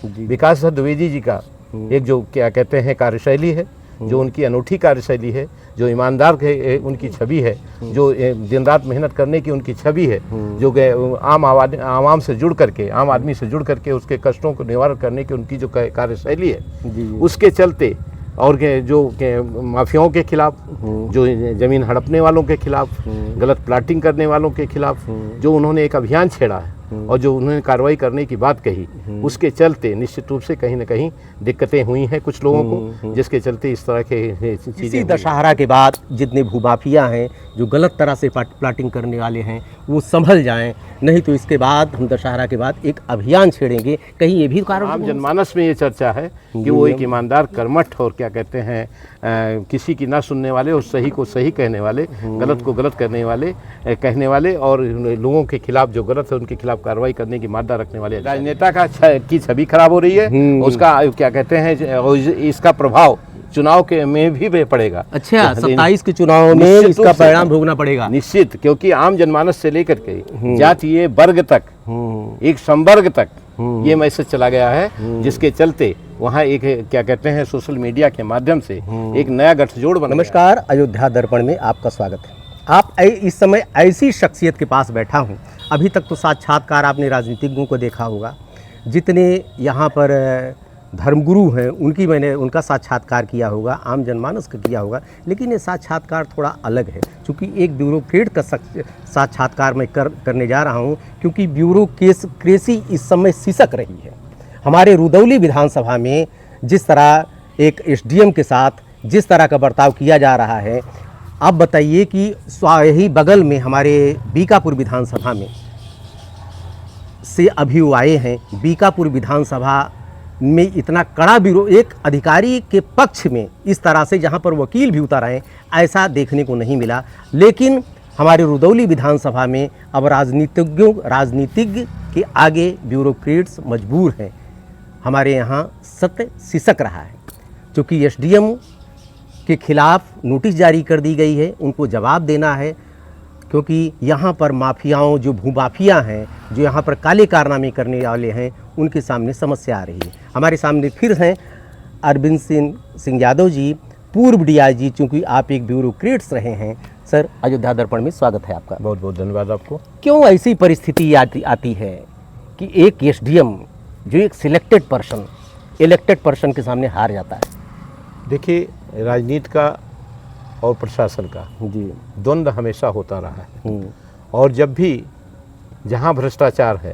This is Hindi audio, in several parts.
विकास द्विवेदी जी का एक जो क्या कहते हैं कार्यशैली है, जो उनकी अनूठी कार्यशैली है, जो ईमानदार के उनकी छवि है, जो दिन रात मेहनत करने की उनकी छवि है, जो आवाम से जुड़ करके, आम आदमी से जुड़ करके उसके कष्टों को निवारण करने की उनकी जो कार्यशैली है, उसके चलते और जो माफियाओं के खिलाफ, जो ज़मीन हड़पने वालों के खिलाफ, गलत प्लाटिंग करने वालों के खिलाफ जो उन्होंने एक अभियान छेड़ा है और जो उन्होंने कार्रवाई करने की बात कही, उसके चलते निश्चित रूप से कहीं न कहीं दिक्कतें हुई हैं कुछ लोगों को, जिसके चलते इस तरह के चीज़ें। इसी दशहरा के बाद जितने भूमाफिया हैं, जो गलत तरह से प्लाटिंग करने वाले हैं, वो संभल जाएं, नहीं तो इसके बाद हम दशहरा के बाद एक अभियान छेड़ेंगे। कहीं ये भी कारण आम जनमानस में ये चर्चा है कि वो एक ईमानदार, कर्मठ और क्या कहते हैं किसी की ना सुनने वाले और सही को सही कहने वाले, गलत को गलत कहने वाले और लोगों के खिलाफ जो गलत है उनके खिलाफ कार्रवाई करने की मादा रखने वाले राजनेता की छवि खराब हो रही है। उसका क्या कहते हैं, इसका प्रभाव चुनाव के में भी पड़ेगा। अच्छा, 27 के चुनाव में इसका परिणाम भोगना पड़ेगा निश्चित, क्योंकि आम जनमानस से लेकर के जातीय वर्ग तक, एक संवर्ग तक ये मैसेज चला गया है, जिसके चलते वहाँ एक क्या कहते हैं सोशल मीडिया के माध्यम से एक नया गठजोड़ बना। नमस्कार, अयोध्या दर्पण में आपका स्वागत है। आप इस समय ऐसी शख्सियत के पास बैठा हूँ। अभी तक तो साक्षात्कार आपने राजनीतिज्ञों को देखा होगा, जितने यहाँ पर धर्मगुरु हैं उनका साक्षात्कार किया होगा, आम जनमानस का किया होगा, लेकिन ये साक्षात्कार थोड़ा अलग है। क्योंकि एक ब्यूरोक्रेट का साक्षात्कार मैं करने जा रहा हूँ, क्योंकि ब्यूरोक्रेसी इस समय सिसक रही है। हमारे रुदौली विधानसभा में जिस तरह एक एसडीएम के साथ जिस तरह का बर्ताव किया जा रहा है, आप बताइए कि यही बगल में हमारे बीकापुर विधानसभा में से अभी वो आए हैं। बीकापुर विधानसभा में इतना कड़ा एक अधिकारी के पक्ष में इस तरह से, जहां पर वकील भी उतर आए, ऐसा देखने को नहीं मिला। लेकिन हमारे रुदौली विधानसभा में अब राजनीतिज्ञ के आगे ब्यूरोक्रेट्स मजबूर हैं। हमारे यहाँ सत्य सिसक रहा है, क्योंकि एसडीएम के खिलाफ नोटिस जारी कर दी गई है, उनको जवाब देना है। क्योंकि यहाँ पर माफियाओं, जो भूमाफिया हैं, जो यहाँ पर काले कारनामे करने वाले हैं, उनके सामने समस्या आ रही है। हमारे सामने फिर हैं अरविंद सिंह यादव जी, पूर्व डीआईजी। चूँकि आप एक ब्यूरोक्रेट्स रहे हैं, सर अयोध्या दर्पण में स्वागत है आपका। बहुत बहुत धन्यवाद आपको। क्यों ऐसी परिस्थिति आती है कि एक एसडीएम जो एक सिलेक्टेड पर्सन, इलेक्टेड पर्सन के सामने हार जाता है? देखिए, राजनीति का और प्रशासन का जी द्वंद्व हमेशा होता रहा है। और जब भी जहाँ भ्रष्टाचार है,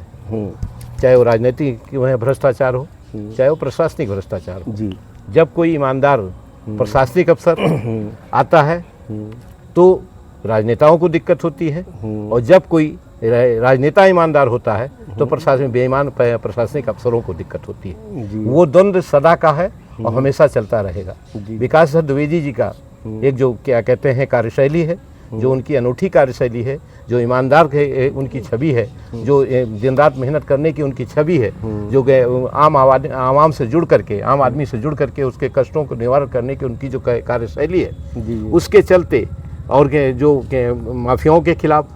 चाहे वो राजनीतिक भ्रष्टाचार हो, चाहे वो प्रशासनिक भ्रष्टाचार हो, जी, जब कोई ईमानदार प्रशासनिक अफसर आता है तो राजनेताओं को दिक्कत होती है, और जब कोई राजनेता ईमानदार होता है तो बेईमान प्रशासनिक अफसरों को दिक्कत होती है। वो द्वंद्व सदा का है और हमेशा चलता रहेगा। विकास द्विवेदी जी का एक जो क्या कहते हैं कार्यशैली है, जो उनकी अनूठी कार्यशैली है, जो ईमानदार के उनकी छवि है, जो दिन रात मेहनत करने की उनकी छवि है, जो आवाम से जुड़ करके, आम आदमी से जुड़ करके उसके कष्टों को निवारण करने की उनकी जो कार्यशैली है, उसके चलते और जो माफियाओं के खिलाफ,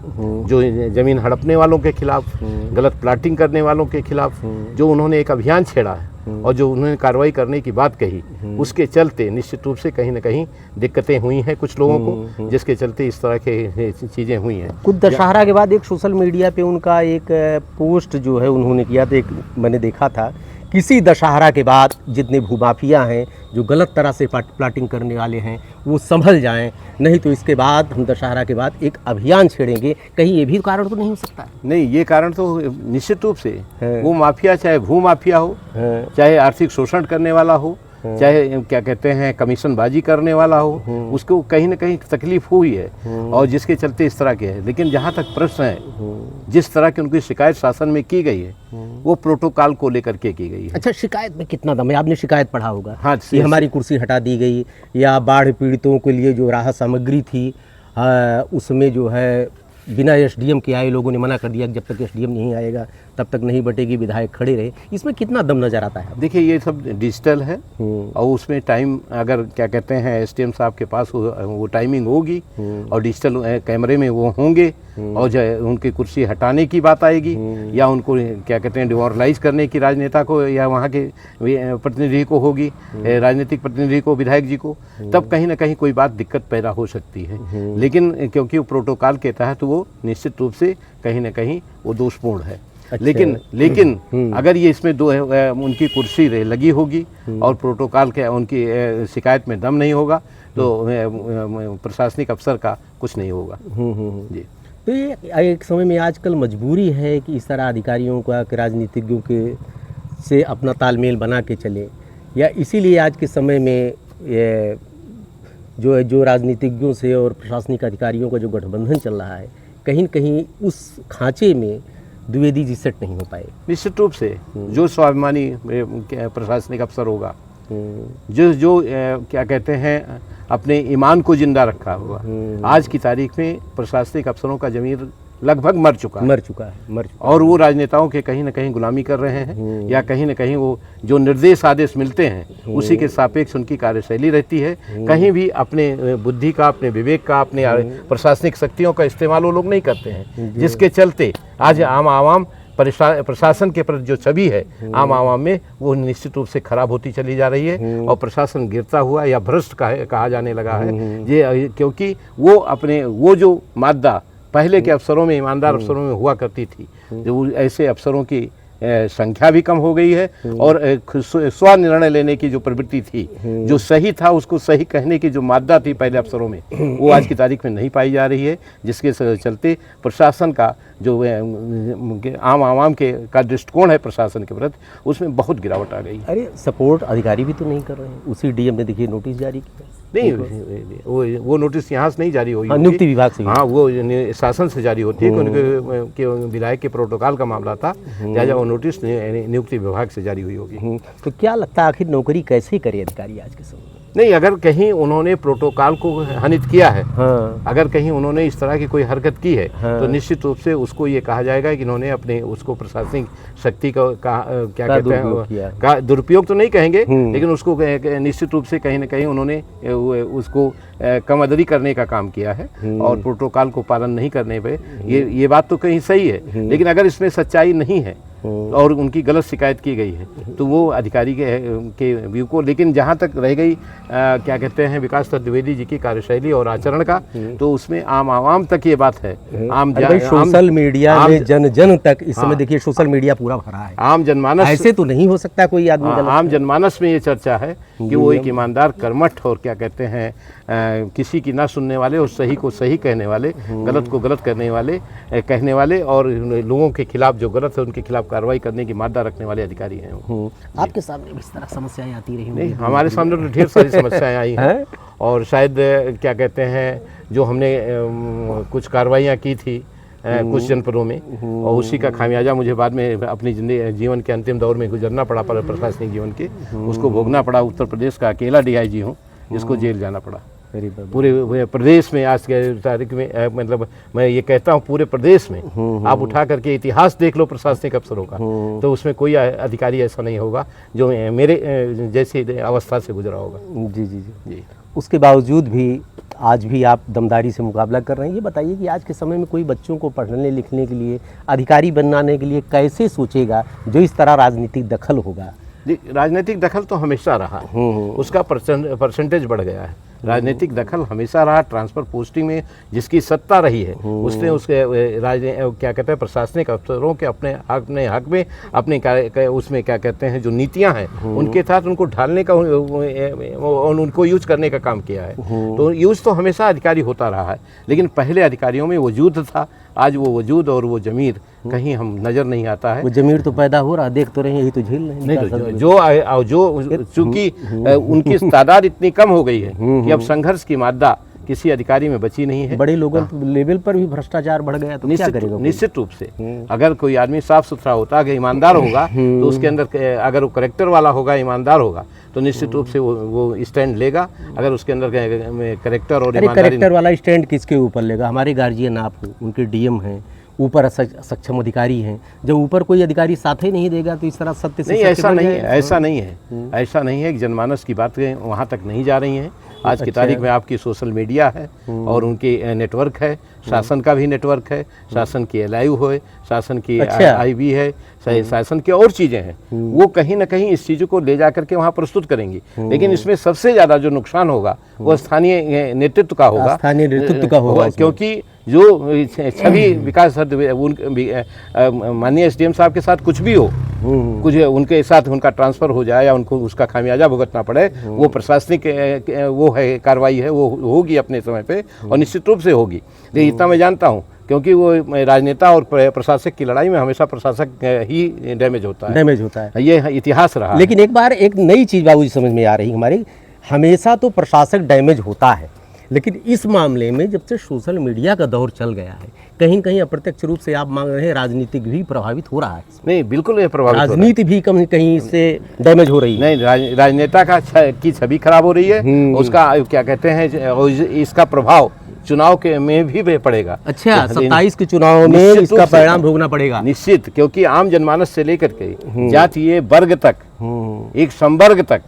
जो ज़मीन हड़पने वालों के खिलाफ, गलत प्लाटिंग करने वालों के खिलाफ जो उन्होंने एक अभियान छेड़ा है और जो उन्होंने कार्रवाई करने की बात कही, उसके चलते निश्चित रूप से कहीं न कहीं दिक्कतें हुई हैं कुछ लोगों को, जिसके चलते इस तरह के चीज़ें हुई हैं। खुद दशहरा के बाद एक सोशल मीडिया पे उनका एक पोस्ट जो है उन्होंने किया था, एक मैंने देखा था, किसी दशहरा के बाद जितने भूमाफिया हैं, जो गलत तरह से प्लाटिंग करने वाले हैं, वो संभल जाएं, नहीं तो इसके बाद हम दशहरा के बाद एक अभियान छेड़ेंगे। कहीं ये भी कारण तो नहीं हो सकता? नहीं, ये कारण तो निश्चित रूप से वो माफिया, चाहे भू माफिया हो, चाहे आर्थिक शोषण करने वाला हो, चाहे क्या कहते हैं कमीशनबाजी करने वाला हो, उसको कहीं ना कहीं तकलीफ हुई है और जिसके चलते इस तरह के है। लेकिन जहाँ तक प्रश्न है, जिस तरह की उनकी शिकायत शासन में की गई है, वो प्रोटोकॉल को लेकर के की गई है। अच्छा, शिकायत में कितना दम है? आपने शिकायत पढ़ा होगा। हाँ, ये हमारी कुर्सी हटा दी गई, या बाढ़ पीड़ितों के लिए जो राहत सामग्री थी उसमें जो है बिना एसडीएम के आए लोगों ने मना कर दिया कि जब तक एसडीएम नहीं आएगा तब तक नहीं बटेगी, विधायक खड़े रहे, इसमें कितना दम नजर आता है? देखिए ये सब डिजिटल है और उसमें टाइम अगर क्या कहते हैं एसडीएम साहब के पास वो टाइमिंग होगी और डिजिटल कैमरे में वो होंगे और जो उनकी कुर्सी हटाने की बात आएगी या उनको क्या कहते हैं डिमोरलाइज करने की राजनेता को या वहाँ के प्रतिनिधि को होगी, राजनीतिक प्रतिनिधि को, विधायक जी को, तब कहीं ना कहीं कोई बात दिक्कत पैदा हो सकती है। लेकिन क्योंकि वो प्रोटोकॉल के तहत वो निश्चित रूप से कहीं ना कहीं वो दोषपूर्ण है। अच्छा। लेकिन अगर ये इसमें उनकी कुर्सी लगी होगी और प्रोटोकॉल के उनकी शिकायत में दम नहीं होगा तो प्रशासनिक अफसर का कुछ नहीं होगा। जी। तो ये एक समय में आजकल मजबूरी है कि इस तरह अधिकारियों का, राजनीतिज्ञों के से अपना तालमेल बना के चले, या इसीलिए आज के समय में ये जो राजनीतिज्ञों से और प्रशासनिक अधिकारियों का जो गठबंधन चल रहा है, कहीं न कहीं उस खांचे में द्विवेदी जी सेट नहीं हो पाए? निश्चित रूप से जो स्वाभिमानी प्रशासनिक अफसर होगा, जो क्या कहते हैं अपने ईमान को जिंदा रखा हुआ, आज की तारीख में प्रशासनिक अफसरों का जमीर लगभग मर चुका है और वो राजनेताओं के कहीं ना कहीं गुलामी कर रहे हैं या कहीं ना कहीं वो जो निर्देश आदेश मिलते हैं उसी के सापेक्ष उनकी कार्यशैली रहती है। कहीं भी अपने बुद्धि का, अपने विवेक का, अपने प्रशासनिक शक्तियों का इस्तेमाल वो लोग नहीं करते हैं, जिसके चलते आज आम आवाम प्रशासन के प्रति जो छवि है आम आवाम में वो निश्चित रूप से खराब होती चली जा रही है और प्रशासन गिरता हुआ या भ्रष्ट कहा जाने लगा है। ये क्योंकि वो जो मादा पहले के अफसरों में, ईमानदार अफसरों में हुआ करती थी, जो ऐसे अफसरों की संख्या भी कम हो गई है और स्व निर्णय लेने की जो प्रवृत्ति थी, जो सही था उसको सही कहने की जो मादा थी पहले अफसरों में, वो आज की तारीख में नहीं पाई जा रही है, जिसके चलते प्रशासन का जो आम आवाम के का दृष्टिकोण है प्रशासन के प्रति, उसमें बहुत गिरावट आ गई। अरे सपोर्ट अधिकारी भी तो नहीं कर रहे हैं। उसी डीएम ने देखिए नोटिस जारी किया। नहीं, वो नोटिस यहाँ से नहीं जारी हुई, नियुक्ति विभाग से। हाँ, वो शासन से जारी होती है क्योंकि विधायक के प्रोटोकॉल का मामला था, लिहाजा वो नोटिस नियुक्ति विभाग से जारी हुई होगी। तो क्या लगता है आखिर नौकरी कैसे करे अधिकारी आज के समय में? नहीं, अगर कहीं उन्होंने प्रोटोकॉल को हनित किया है, अगर कहीं उन्होंने इस तरह की कोई हरकत की है तो निश्चित रूप से उसको ये कहा जाएगा कि इन्होंने अपने उसको प्रशासनिक शक्ति का क्या कहते हैं का दुरुपयोग तो नहीं कहेंगे, लेकिन उसको निश्चित रूप से कहीं ना कहीं उन्होंने उसको कमअदरी करने का काम किया है और प्रोटोकॉल को पालन नहीं करने पे ये बात तो कहीं सही है। लेकिन अगर इसमें सच्चाई नहीं है और उनकी गलत शिकायत की गई है तो वो अधिकारी के व्यू को, लेकिन जहाँ तक रह गई क्या कहते हैं विकास द्विवेदी जी की कार्यशैली और आचरण का, तो उसमें आम आवाम तक ये बात है। सोशल मीडिया में जन जन तक इस समय देखिए सोशल मीडिया पूरा भरा है। आम जनमानस, ऐसे तो नहीं हो सकता कोई आदमी। आम जनमानस में ये चर्चा है कि वो एक ईमानदार, कर्मठ और क्या कहते हैं किसी की ना सुनने वाले और सही को सही कहने वाले, गलत को गलत कहने वाले और लोगों के खिलाफ जो गलत है उनके खिलाफ कार्रवाई करने की मादा रखने वाले अधिकारी हैं। आपके सामने इस तरह समस्याएं आती रही? नहीं, हमारे सामने तो ढेर सारी समस्याएं आई हैं और शायद क्या कहते हैं जो हमने कुछ कार्रवाइयाँ की थी कुछ जनपदों में और उसी का खामियाजा मुझे बाद में अपनी जीवन के अंतिम दौर में गुजरना पड़ा, प्रशासनिक जीवन के उसको भोगना पड़ा। उत्तर प्रदेश का अकेला डीआईजी हूँ जिसको जेल जाना पड़ा। पूरे प्रदेश में आज के तारीख में मतलब मैं ये कहता हूँ पूरे प्रदेश में आप उठा करके इतिहास देख लो प्रशासनिक अफसरों का, तो उसमें कोई अधिकारी ऐसा नहीं होगा जो मेरे जैसी अवस्था से गुजरा होगा। जी जी जी जी। उसके बावजूद भी आज भी आप दमदारी से मुकाबला कर रहे हैं। ये बताइए कि आज के समय में कोई बच्चों को पढ़ने लिखने के लिए, अधिकारी बनाने के लिए कैसे सोचेगा जो इस तरह राजनीतिक दखल होगा? राजनीतिक दखल तो हमेशा रहा, उसका परसेंटेज बढ़ गया है। राजनीतिक दखल हमेशा रहा। ट्रांसफर पोस्टिंग में जिसकी सत्ता रही है उसने उसके क्या कहते हैं प्रशासनिक अफसरों के अपने हक में अपने उसमें क्या कहते हैं जो नीतियां हैं उनके साथ उनको ढालने का और उनको यूज करने का काम किया है। तो यूज तो हमेशा अधिकारी होता रहा है, लेकिन पहले अधिकारियों में वजूद था, आज वो वजूद और वो जमीर कहीं हम नजर नहीं आता है। वो जमीर तो पैदा हो रहा, देख तो रहे हैं, यही तो झेल रहे हैं। जो चूंकि उनकी तादाद इतनी कम हो गई है कि अब संघर्ष की मादा किसी अधिकारी में बची नहीं है। बड़े लोगों लेवल पर भी भ्रष्टाचार बढ़ गया तो क्या करेगा? निश्चित रूप से अगर कोई आदमी साफ सुथरा होता, अगर ईमानदार होगा तो उसके अंदर अगर वो करेक्टर वाला होगा, ईमानदार होगा तो निश्चित रूप से वो स्टैंड लेगा। अगर उसके अंदर करेक्टर और करेक्टर वाला स्टैंड किसके ऊपर लेगा? हमारे गार्जियन आप हो, उनके डीएम हैं, ऊपर सक्षम अधिकारी हैं, जब ऊपर कोई अधिकारी साथ ही नहीं देगा तो इस तरह सत्य से नहीं, सत्य ऐसा बन नहीं है, जाएगा। ऐसा नहीं है, ऐसा नहीं है कि जनमानस की बातें वहाँ तक नहीं जा रही हैं। आज की तारीख में आपकी सोशल मीडिया है और उनके नेटवर्क है, शासन का भी नेटवर्क है, शासन की LIU है, शासन की IB है, शासन की और चीज़ें हैं, वो कहीं ना कहीं इस चीज़ों को ले जा करके वहाँ प्रस्तुत करेंगी। लेकिन इसमें सबसे ज़्यादा जो नुकसान होगा वो स्थानीय नेतृत्व का होगा, स्थानीय नेतृत्व का होगा, क्योंकि जो छवि विकास माननीय SDM साहब के साथ कुछ भी हो, कुछ उनके साथ उनका ट्रांसफ़र हो जाए या उनको उसका खामियाजा भुगतना पड़े, वो प्रशासनिक वो है कार्रवाई है, वो होगी अपने समय पे और निश्चित रूप से होगी। लेकिन इतना मैं जानता हूँ क्योंकि वो राजनेता और प्रशासक की लड़ाई में हमेशा प्रशासक ही डैमेज होता है, ये इतिहास रहा। लेकिन एक बार एक नई चीज़ बाबूजी समझ में आ रही हमारी, हमेशा तो प्रशासक डैमेज होता है, लेकिन इस मामले में जब से सोशल मीडिया का दौर चल गया है, कहीं कहीं अप्रत्यक्ष रूप से आप मांग रहे हैं राजनीतिक भी प्रभावित हो रहा है। नहीं, बिल्कुल ये प्रभावित हो रहा है। राजनीति भी कहीं कहीं इससे डैमेज हो रही है। नहीं, राजनेता की छवि खराब हो रही है, उसका क्या कहते हैं, इसका प्रभाव चुनाव के में भी पड़ेगा। अच्छा, 27 के चुनाव में इसका परिणाम भोगना पड़ेगा निश्चित, क्योंकि आम जनमानस से लेकर के जातीय वर्ग तक, एक संवर्ग तक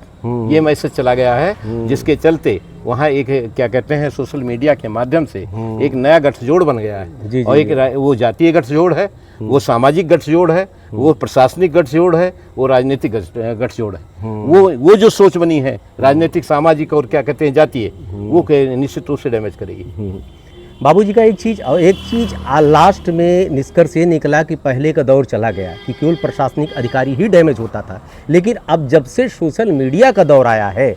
ये मैसेज चला गया है, जिसके चलते वहाँ एक क्या कहते हैं सोशल मीडिया के माध्यम से एक नया गठजोड़ बन गया है। और एक वो जातीय गठजोड़ है, वो सामाजिक गठजोड़ है, वो प्रशासनिक गठजोड़ है, वो राजनीतिक गठजोड़ है। वो जो सोच बनी है राजनीतिक, सामाजिक और क्या कहते हैं जातीय, वो निश्चित रूप से डैमेज करेगी। बाबूजी का एक चीज़ लास्ट में निष्कर्ष ये निकला कि पहले का दौर चला गया कि केवल प्रशासनिक अधिकारी ही डैमेज होता था, लेकिन अब जब से सोशल मीडिया का दौर आया है,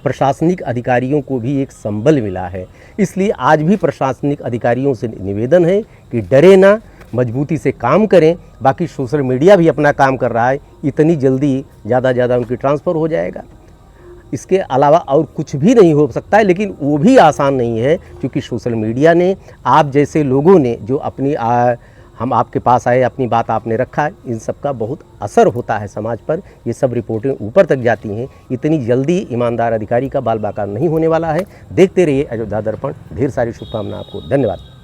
प्रशासनिक अधिकारियों को भी एक संबल मिला है। इसलिए आज भी प्रशासनिक अधिकारियों से निवेदन है कि डरे ना, मजबूती से काम करें। बाकी सोशल मीडिया भी अपना काम कर रहा है, इतनी जल्दी ज़्यादा उनकी ट्रांसफ़र हो जाएगा, इसके अलावा और कुछ भी नहीं हो सकता है। लेकिन वो भी आसान नहीं है, क्योंकि सोशल मीडिया ने, आप जैसे लोगों ने जो अपनी हम आपके पास आए, अपनी बात आपने रखा, इन सब का बहुत असर होता है समाज पर। ये सब रिपोर्टें ऊपर तक जाती हैं। इतनी जल्दी ईमानदार अधिकारी का बाल बाका नहीं होने वाला है। देखते रहिए अयोध्या दर्पण। ढेर सारी शुभकामनाएं आपको। धन्यवाद।